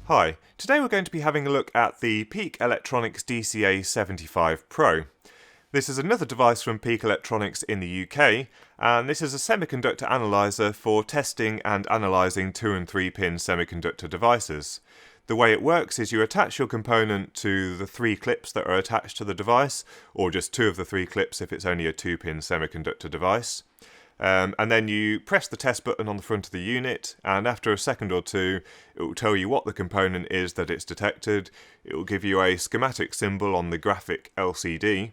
Hi, today we're going to be having a look at the Peak Electronics DCA75 Pro. This is another device from Peak Electronics in the UK, and this is a semiconductor analyzer for testing and analysing 2 and 3 pin semiconductor devices. The way it works is you attach your component to the 3 clips that are attached to the device, or just 2 of the 3 clips if it's only a 2-pin semiconductor device. And then you press the test button on the front of the unit, and after a second or two it will tell you what the component is that it's detected. It will give you a schematic symbol on the graphic LCD,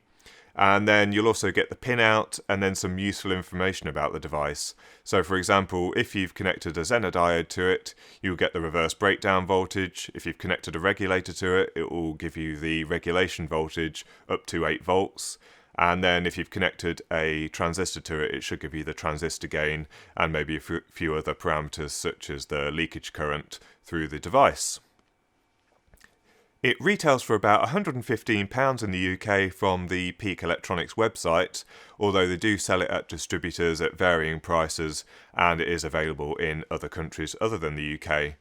and then you'll also get the pinout and then some useful information about the device. So for example, if you've connected a Zener diode to it, you'll get the reverse breakdown voltage. If you've connected a regulator to it, it will give you the regulation voltage up to 8 volts. And then if you've connected a transistor to it, it should give you the transistor gain and maybe a few other parameters such as the leakage current through the device. It retails for about £115 in the UK from the Peak Electronics website, although they do sell it at distributors at varying prices, and it is available in other countries other than the UK.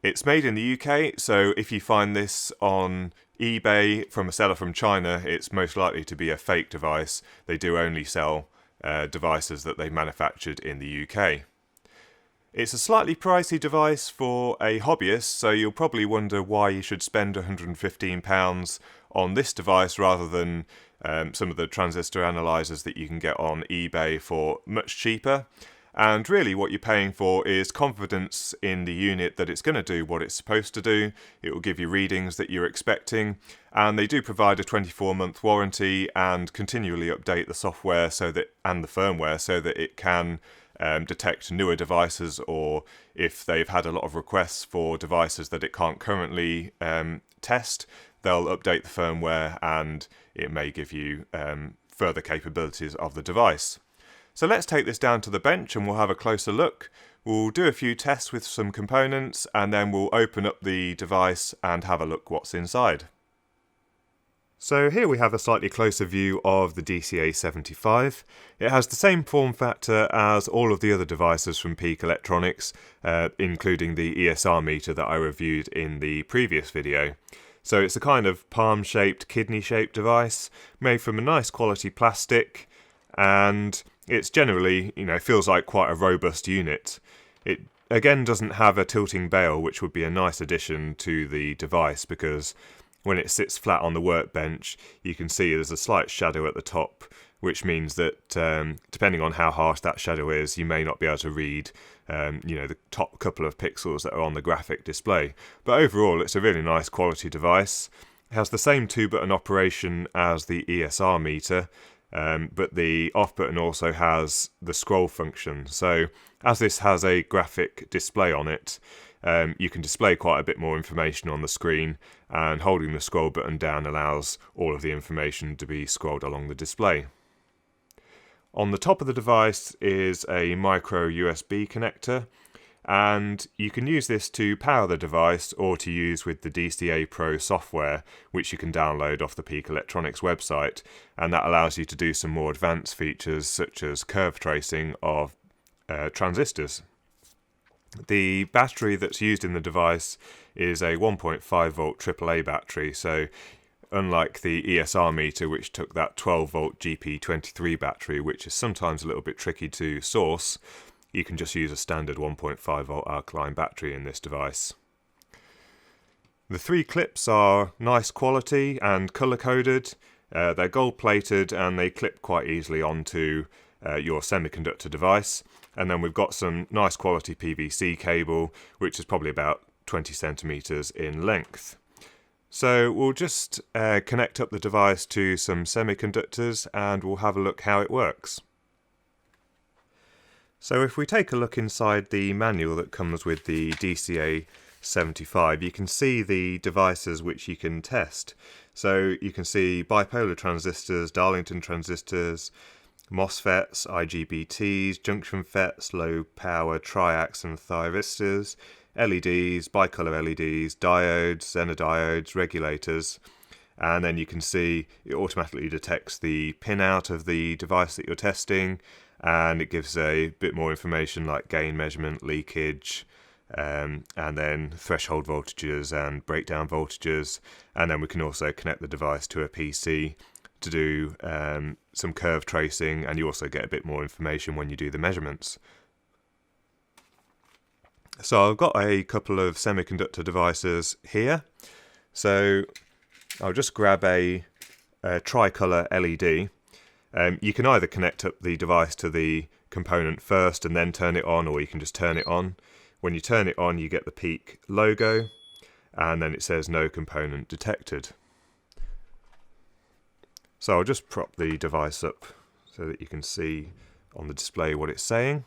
It's made in the UK, so if you find this on eBay from a seller from China, it's most likely to be a fake device. They do only sell devices that they manufactured in the UK. It's a slightly pricey device for a hobbyist, so you'll probably wonder why you should spend £115 on this device rather than some of the transistor analyzers that you can get on eBay for much cheaper. And really what you're paying for is confidence in the unit that it's going to do what it's supposed to do. It will give you readings that you're expecting, and they do provide a 24-month warranty and continually update the software and the firmware so that it can detect newer devices, or if they've had a lot of requests for devices that it can't currently test, they'll update the firmware and it may give you further capabilities of the device. So let's take this down to the bench and we'll have a closer look. We'll do a few tests with some components and then we'll open up the device and have a look what's inside. So here we have a slightly closer view of the DCA75. It has the same form factor as all of the other devices from Peak Electronics, including the ESR meter that I reviewed in the previous video. So it's a kind of palm-shaped, kidney-shaped device made from a nice quality plastic, and it's generally, feels like quite a robust unit. It again doesn't have a tilting bail, which would be a nice addition to the device, because when it sits flat on the workbench, you can see there's a slight shadow at the top, which means that depending on how harsh that shadow is, you may not be able to read the top couple of pixels that are on the graphic display. But overall, it's a really nice quality device. It has the same 2-button operation as the ESR meter, but the off button also has the scroll function. So as this has a graphic display on it, you can display quite a bit more information on the screen, and holding the scroll button down allows all of the information to be scrolled along the display. On the top of the device is a micro USB connector, and you can use this to power the device or to use with the DCA Pro software, which you can download off the Peak Electronics website, and that allows you to do some more advanced features such as curve tracing of transistors. The battery that's used in the device is a 1.5 volt AAA battery, so unlike the ESR meter, which took that 12 volt GP23 battery, which is sometimes a little bit tricky to source, you can just use a standard 1.5 volt alkaline battery in this device. The 3 clips are nice quality and colour coded. They're gold plated and they clip quite easily onto your semiconductor device. And then we've got some nice quality PVC cable, which is probably about 20 centimeters in length. So we'll just connect up the device to some semiconductors and we'll have a look how it works. So if we take a look inside the manual that comes with the DCA75, you can see the devices which you can test. So you can see bipolar transistors, Darlington transistors, MOSFETs, IGBTs, junction FETs, low power TRIACs and Thyristors, LEDs, bicolor LEDs, diodes, Zener Diodes, regulators, and then you can see it automatically detects the pinout of the device that you're testing, and it gives a bit more information like gain measurement, leakage, and then threshold voltages and breakdown voltages, and then we can also connect the device to a PC to do some curve tracing, and you also get a bit more information when you do the measurements. So I've got a couple of semiconductor devices here, so I'll just grab a tricolour LED. You can either connect up the device to the component first and then turn it on, or you can just turn it on. When you turn it on, you get the Peak logo, and then it says no component detected. So I'll just prop the device up so that you can see on the display what it's saying.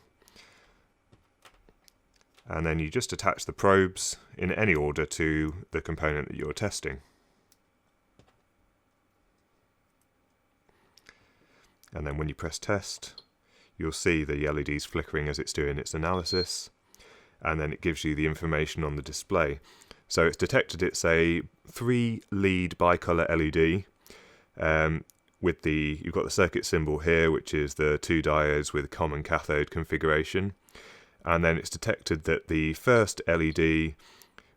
And then you just attach the probes in any order to the component that you're testing. And then when you press test, you'll see the LEDs flickering as it's doing its analysis, and then it gives you the information on the display. So it's detected it's a 3-lead bicolour LED. You've got the circuit symbol here, which is the 2 diodes with common cathode configuration. And then it's detected that the first LED,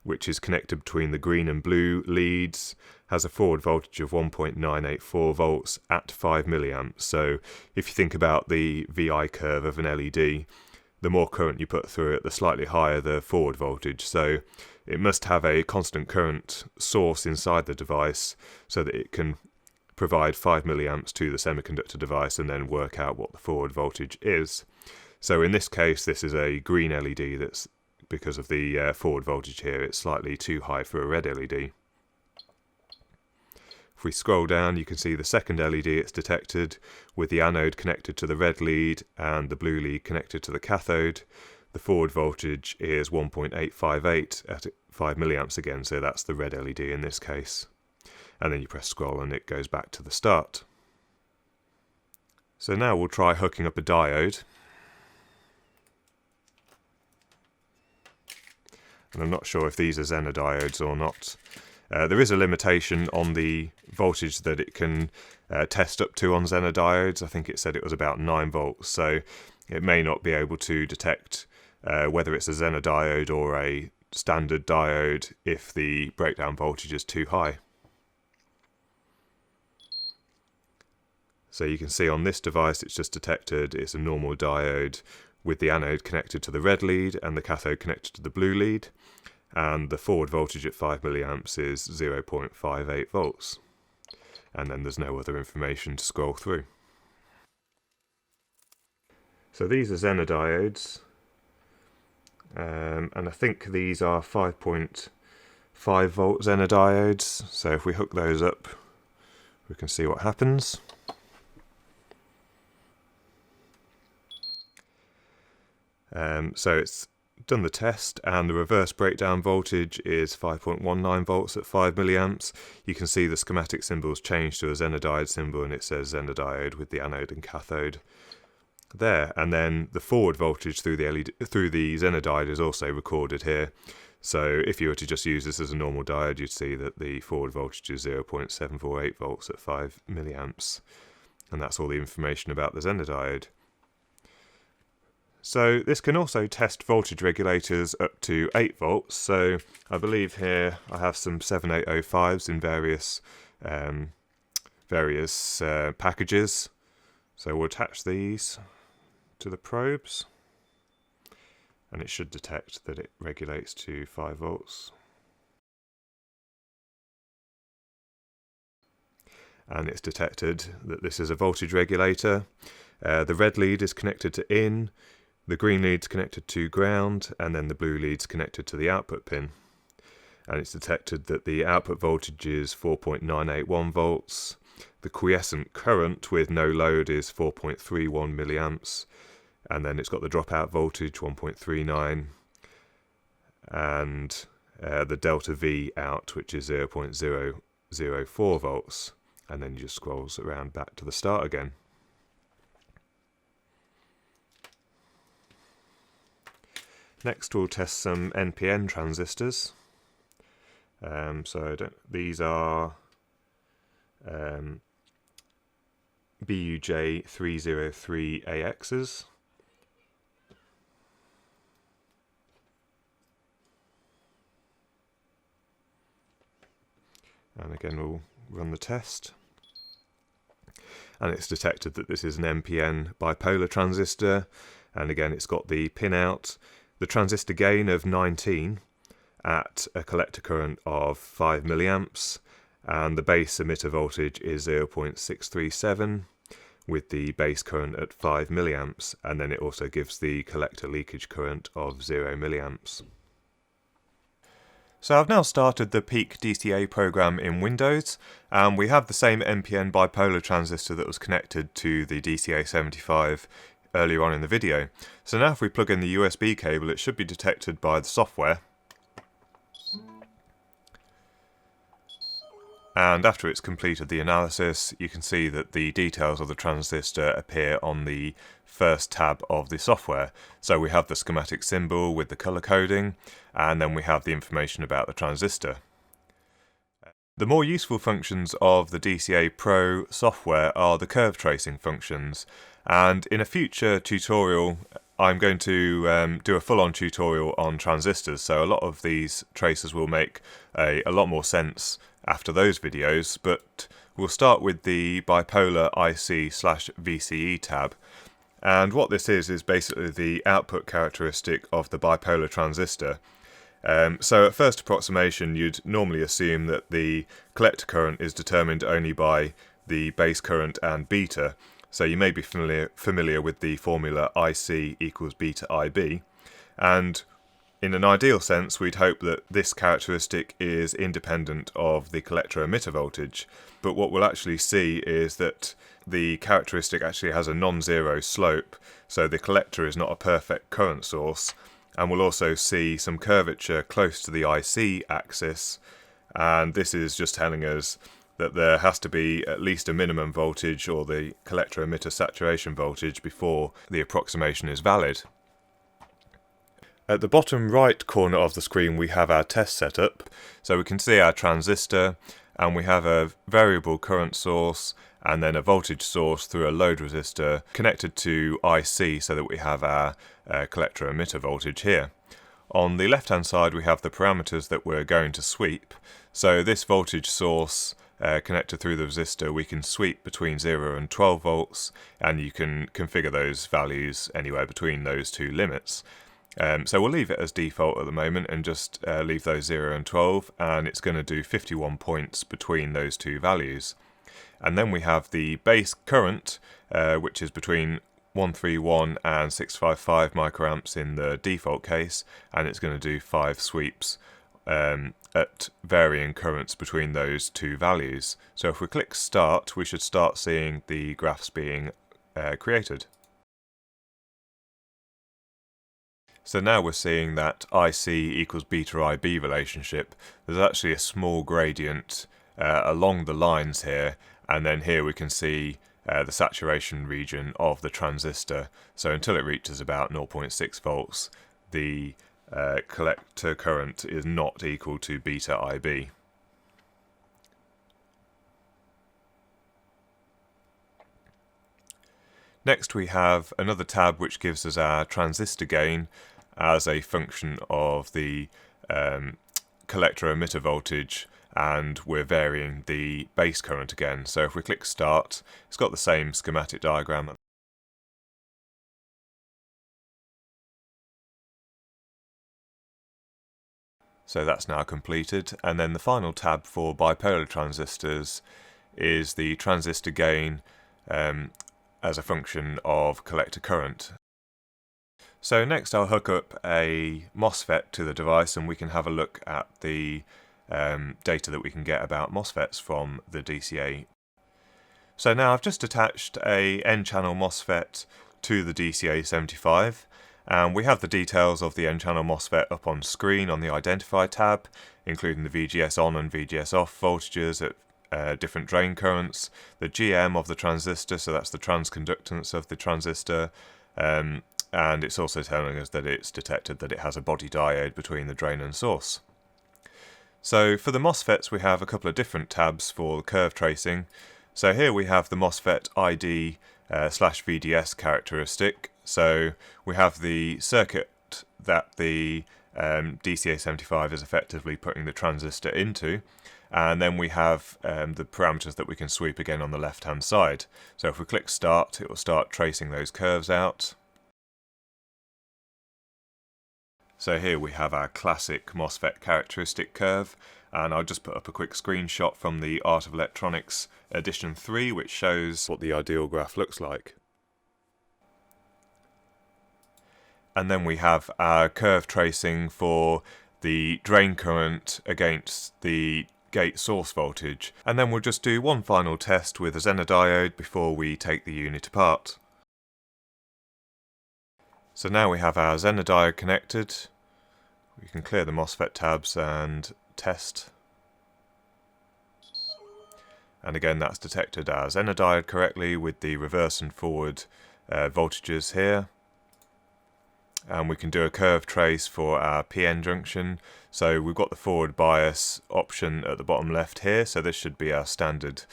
which is connected between the green and blue leads, has a forward voltage of 1.984 volts at 5 milliamps. So if you think about the VI curve of an LED, the more current you put through it, the slightly higher the forward voltage. So it must have a constant current source inside the device so that it can provide 5 milliamps to the semiconductor device and then work out what the forward voltage is. So in this case, this is a green LED that's, because of the forward voltage here, it's slightly too high for a red LED. If we scroll down, you can see the second LED it's detected with the anode connected to the red lead and the blue lead connected to the cathode. The forward voltage is 1.858 at 5 milliamps again, so that's the red LED in this case. And then you press scroll and it goes back to the start. So now we'll try hooking up a diode. And I'm not sure if these are Zener diodes or not. There is a limitation on the voltage that it can test up to on Zener diodes. I think it said it was about 9 volts, so it may not be able to detect whether it's a Zener diode or a standard diode if the breakdown voltage is too high. So you can see on this device it's just detected it's a normal diode with the anode connected to the red lead and the cathode connected to the blue lead, and the forward voltage at 5 milliamps is 0.58 volts, and then there's no other information to scroll through. So these are Zener diodes, and I think these are 5.5 volt Zener diodes, so if we hook those up we can see what happens. So it's done the test, and the reverse breakdown voltage is 5.19 volts at 5 milliamps. You can see the schematic symbol's changed to a Zener diode symbol, and it says Zener diode with the anode and cathode there. And then the forward voltage through the Zener diode is also recorded here. So if you were to just use this as a normal diode, you'd see that the forward voltage is 0.748 volts at 5 milliamps, and that's all the information about the Zener diode. So this can also test voltage regulators up to 8 volts. So I believe here I have some 7805s in various packages. So we'll attach these to the probes, and it should detect that it regulates to 5 volts. And it's detected that this is a voltage regulator. The red lead is connected to in, the green lead's connected to ground, and then the blue lead's connected to the output pin. And it's detected that the output voltage is 4.981 volts. The quiescent current with no load is 4.31 milliamps. And then it's got the dropout voltage, 1.39. And the delta V out, which is 0.004 volts. And then you just scrolls around back to the start again. Next we'll test some NPN transistors. These are BUJ303AXs. And again, we'll run the test. And it's detected that this is an NPN bipolar transistor. And again, it's got the pin out, the transistor gain of 19 at a collector current of 5 milliamps. And the base emitter voltage is 0.637 with the base current at 5 milliamps. And then it also gives the collector leakage current of 0 milliamps. So I've now started the Peak DCA program in Windows, and we have the same NPN bipolar transistor that was connected to the DCA75 earlier on in the video. So now if we plug in the USB cable, it should be detected by the software. And after it's completed the analysis, you can see that the details of the transistor appear on the first tab of the software. So we have the schematic symbol with the color coding, and then we have the information about the transistor. The more useful functions of the DCA Pro software are the curve tracing functions, and in a future tutorial I'm going to do a full-on tutorial on transistors, so a lot of these tracers will make a lot more sense after those videos, but we'll start with the bipolar IC/VCE tab. And what this is basically the output characteristic of the bipolar transistor. So at first approximation, you'd normally assume that the collector current is determined only by the base current and beta. So you may be familiar with the formula IC equals beta IB. And in an ideal sense, we'd hope that this characteristic is independent of the collector emitter voltage. But what we'll actually see is that the characteristic actually has a non-zero slope, so the collector is not a perfect current source. And we'll also see some curvature close to the IC axis, and this is just telling us that there has to be at least a minimum voltage or the collector emitter saturation voltage before the approximation is valid. At the bottom right corner of the screen we have our test setup, so we can see our transistor, and we have a variable current source and then a voltage source through a load resistor connected to IC so that we have our collector emitter voltage here. On the left hand side we have the parameters that we're going to sweep, so this voltage source connected through the resistor we can sweep between 0 and 12 volts, and you can configure those values anywhere between those two limits. So we'll leave it as default at the moment and just leave those 0 and 12, and it's going to do 51 points between those two values. And then we have the base current, which is between 131 and 655 microamps in the default case, and it's going to do 5 sweeps at varying currents between those two values. So if we click start, we should start seeing the graphs being created. So now we're seeing that IC equals beta IB relationship. There's actually a small gradient along the lines here, and then here we can see the saturation region of the transistor. So until it reaches about 0.6 volts, the collector current is not equal to beta IB. Next we have another tab which gives us our transistor gain as a function of the collector emitter voltage, and we're varying the base current again. So if we click start, it's got the same schematic diagram. So that's now completed, and then the final tab for bipolar transistors is the transistor gain as a function of collector current. So next I'll hook up a MOSFET to the device and we can have a look at the data that we can get about MOSFETs from the DCA. So now I've just attached a NChannel MOSFET to the DCA75, and we have the details of the NChannel MOSFET up on screen on the Identify tab, including the VGS on and VGS off voltages at different drain currents, the GM of the transistor, so that's the transconductance of the transistor, and it's also telling us that it's detected that it has a body diode between the drain and source. So for the MOSFETs we have a couple of different tabs for curve tracing. So here we have the MOSFET ID /VDS characteristic. So we have the circuit that the DCA75 is effectively putting the transistor into, and then we have the parameters that we can sweep again on the left hand side. So if we click start, it will start tracing those curves out. So here we have our classic MOSFET characteristic curve, and I'll just put up a quick screenshot from the Art of Electronics edition 3 which shows what the ideal graph looks like. And then we have our curve tracing for the drain current against the gate source voltage, and then we'll just do one final test with a Zener diode before we take the unit apart. So now we have our Zener diode connected. We can clear the MOSFET tabs and test. And again, that's detected our Zener diode correctly with the reverse and forward voltages here. And we can do a curve trace for our PN junction. So we've got the forward bias option at the bottom left here, so this should be our standard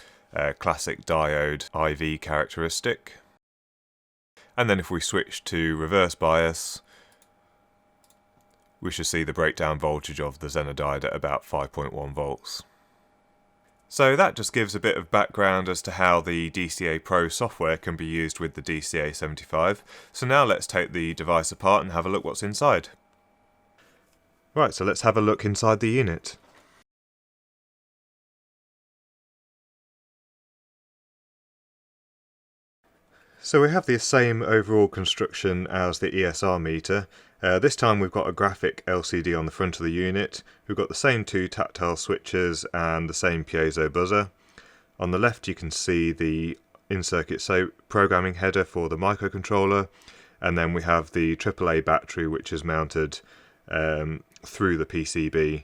classic diode IV characteristic. And then if we switch to reverse bias, we should see the breakdown voltage of the Zener diode at about 5.1 volts. So that just gives a bit of background as to how the DCA Pro software can be used with the DCA75. So now let's take the device apart and have a look what's inside. Right, so let's have a look inside the unit. So we have the same overall construction as the ESR meter. This time we've got a graphic LCD on the front of the unit. We've got the same two tactile switches and the same piezo buzzer. On the left you can see the in-circuit programming header for the microcontroller, and then we have the AAA battery which is mounted through the PCB.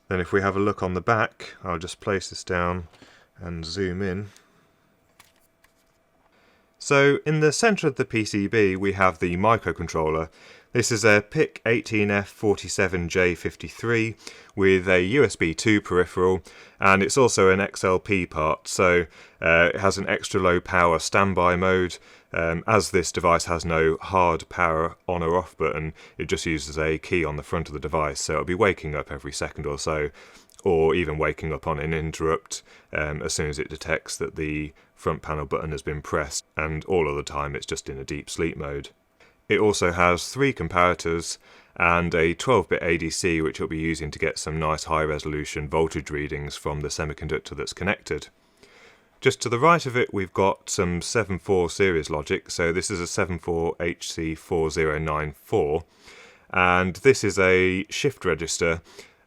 Then if we have a look on the back, I'll just place this down and zoom in. So in the centre of the PCB we have the microcontroller. This is a PIC 18F47J53 with a USB 2 peripheral, and it's also an XLP part, so it has an extra low power standby mode. As this device has no hard power on or off button, it just uses a key on the front of the device, so it'll be waking up every second or so, or even waking up on an interrupt as soon as it detects that the front panel button has been pressed, and all of the time it's just in a deep sleep mode. It also has 3 comparators and a 12-bit ADC which it'll be using to get some nice high resolution voltage readings from the semiconductor that's connected. Just to the right of it we've got some 7.4 series logic, so this is a 74HC4094, and this is a shift register.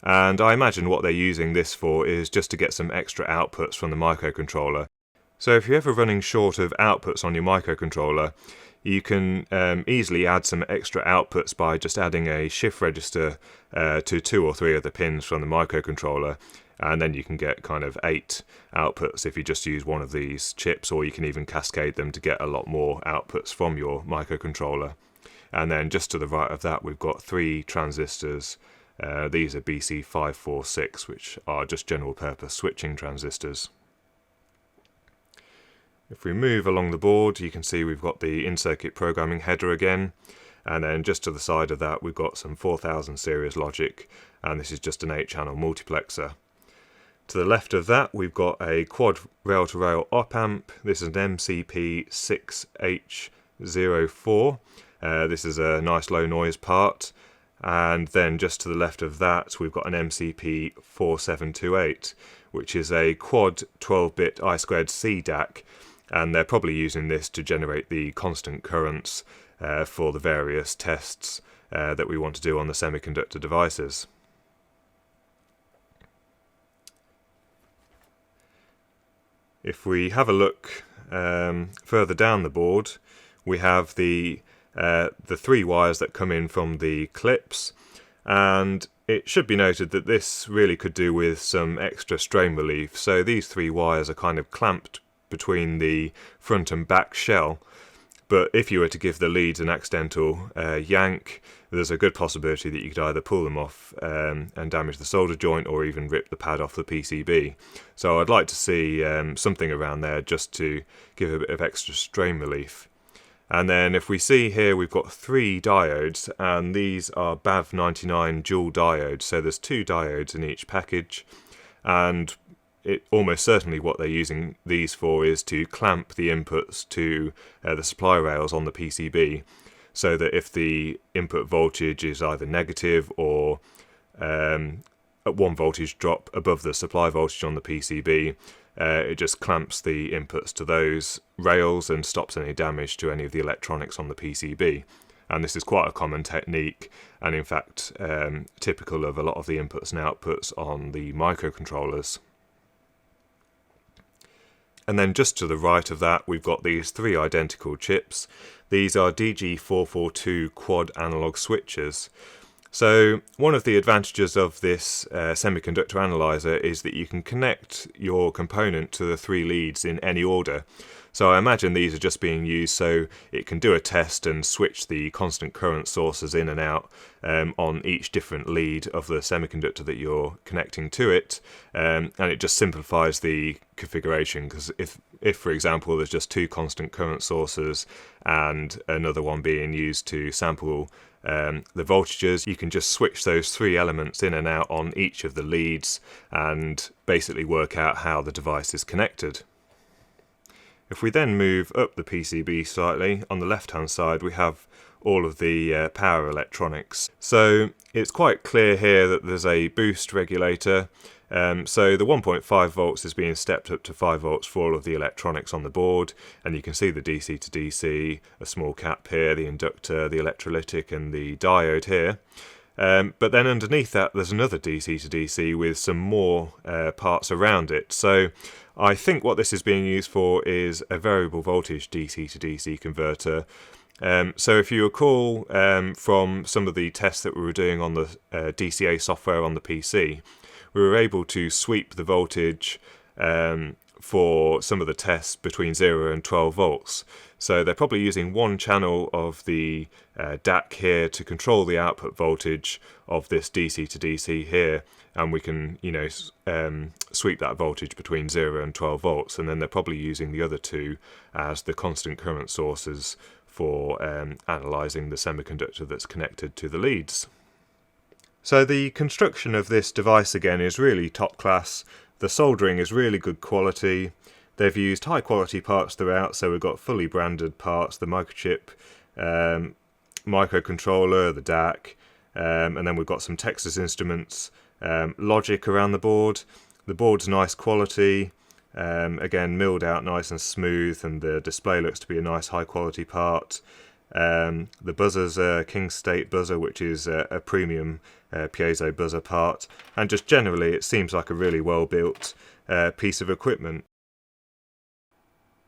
And I imagine what they're using this for is just to get some extra outputs from the microcontroller. So if you're ever running short of outputs on your microcontroller, you can easily add some extra outputs by just adding a shift register to 2 or 3 of the pins from the microcontroller, and then you can get kind of 8 outputs if you just use one of these chips, or you can even cascade them to get a lot more outputs from your microcontroller. And then just to the right of that we've got 3 transistors. These are BC546, which are just general purpose switching transistors. If we move along the board, you can see we've got the in-circuit programming header again, and then just to the side of that we've got some 4000 series logic, and this is just an 8-channel multiplexer. To the left of that we've got a quad rail-to-rail op-amp. This is an MCP6H04. This is a nice low noise part. And then just to the left of that we've got an MCP4728, which is a quad 12-bit I2C DAC, and they're probably using this to generate the constant currents for the various tests that we want to do on the semiconductor devices. If we have a look further down the board, we have the 3 wires that come in from the clips, and it should be noted that this really could do with some extra strain relief. So these 3 wires are kind of clamped between the front and back shell, but if you were to give the leads an accidental yank, there's a good possibility that you could either pull them off and damage the solder joint, or even rip the pad off the PCB. So I'd like to see something around there just to give a bit of extra strain relief. And then if we see here, we've got 3 diodes, and these are BAV99 dual diodes, so there's 2 diodes in each package, and almost certainly what they're using these for is to clamp the inputs to the supply rails on the PCB, so that if the input voltage is either negative or at 1 voltage drop above the supply voltage on the PCB, it just clamps the inputs to those rails and stops any damage to any of the electronics on the PCB. And this is quite a common technique, and in fact typical of a lot of the inputs and outputs on the microcontrollers. And then just to the right of that, we've got these 3 identical chips. These are DG442 quad analog switches. So one of the advantages of this semiconductor analyzer is that you can connect your component to the 3 leads in any order. So I imagine these are just being used so it can do a test and switch the constant current sources in and out on each different lead of the semiconductor that you're connecting to it, and it just simplifies the configuration, because if for example there's just 2 constant current sources and another one being used to sample the voltages, you can just switch those 3 elements in and out on each of the leads and basically work out how the device is connected. If we then move up the PCB slightly, on the left hand side we have all of the power electronics. So it's quite clear here that there's a boost regulator. So the 1.5 volts is being stepped up to 5 volts for all of the electronics on the board, and you can see the DC to DC, a small cap here, the inductor, the electrolytic and the diode here. But then underneath that there's another DC to DC with some more parts around it. So I think what this is being used for is a variable voltage DC to DC converter. So if you recall from some of the tests that we were doing on the DCA software on the PC, we were able to sweep the voltage for some of the tests between 0 and 12 volts. So they're probably using 1 channel of the DAC here to control the output voltage of this DC to DC here, and we can, sweep that voltage between 0 and 12 volts, and then they're probably using the other 2 as the constant current sources for analysing the semiconductor that's connected to the leads. So the construction of this device again is really top class. The soldering is really good quality. They've used high quality parts throughout, so we've got fully branded parts, the microchip, microcontroller, the DAC, and then we've got some Texas Instruments logic around the board. The board's nice quality, again milled out nice and smooth, and the display looks to be a nice high quality part. The buzzer's a King State buzzer, which is a premium piezo buzzer part, and just generally it seems like a really well built piece of equipment.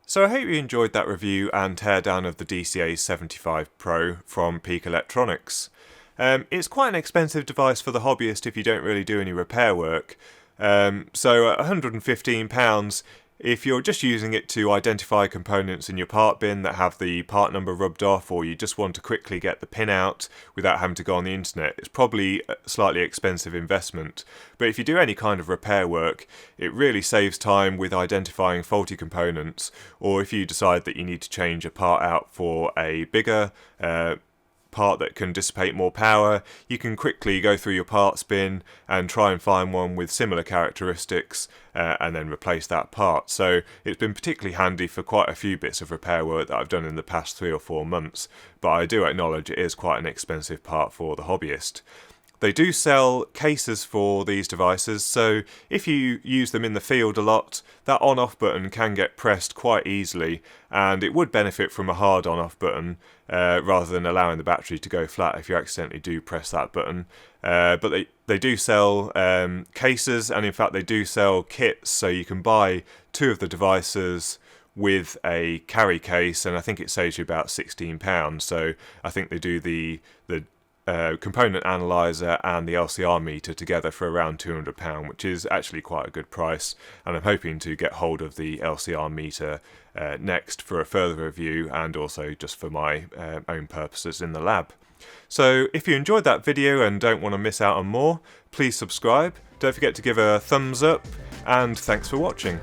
So I hope you enjoyed that review and teardown of the DCA75 Pro from Peak Electronics. It's quite an expensive device for the hobbyist if you don't really do any repair work. So at £115, if you're just using it to identify components in your part bin that have the part number rubbed off, or you just want to quickly get the pin out without having to go on the internet, it's probably a slightly expensive investment. But if you do any kind of repair work, it really saves time with identifying faulty components, or if you decide that you need to change a part out for a bigger part that can dissipate more power, you can quickly go through your parts bin and try and find one with similar characteristics and then replace that part. So it's been particularly handy for quite a few bits of repair work that I've done in the past 3 or 4 months, but I do acknowledge it is quite an expensive part for the hobbyist. They do sell cases for these devices, so if you use them in the field a lot, that on-off button can get pressed quite easily, and it would benefit from a hard on-off button rather than allowing the battery to go flat if you accidentally do press that button. But they do sell cases, and in fact they do sell kits, so you can buy 2 of the devices with a carry case, and I think it saves you about £16. So I think they do the component analyzer and the LCR meter together for around £200, which is actually quite a good price, and I'm hoping to get hold of the LCR meter next for a further review, and also just for my own purposes in the lab. So if you enjoyed that video and don't want to miss out on more, please subscribe, don't forget to give a thumbs up, and thanks for watching.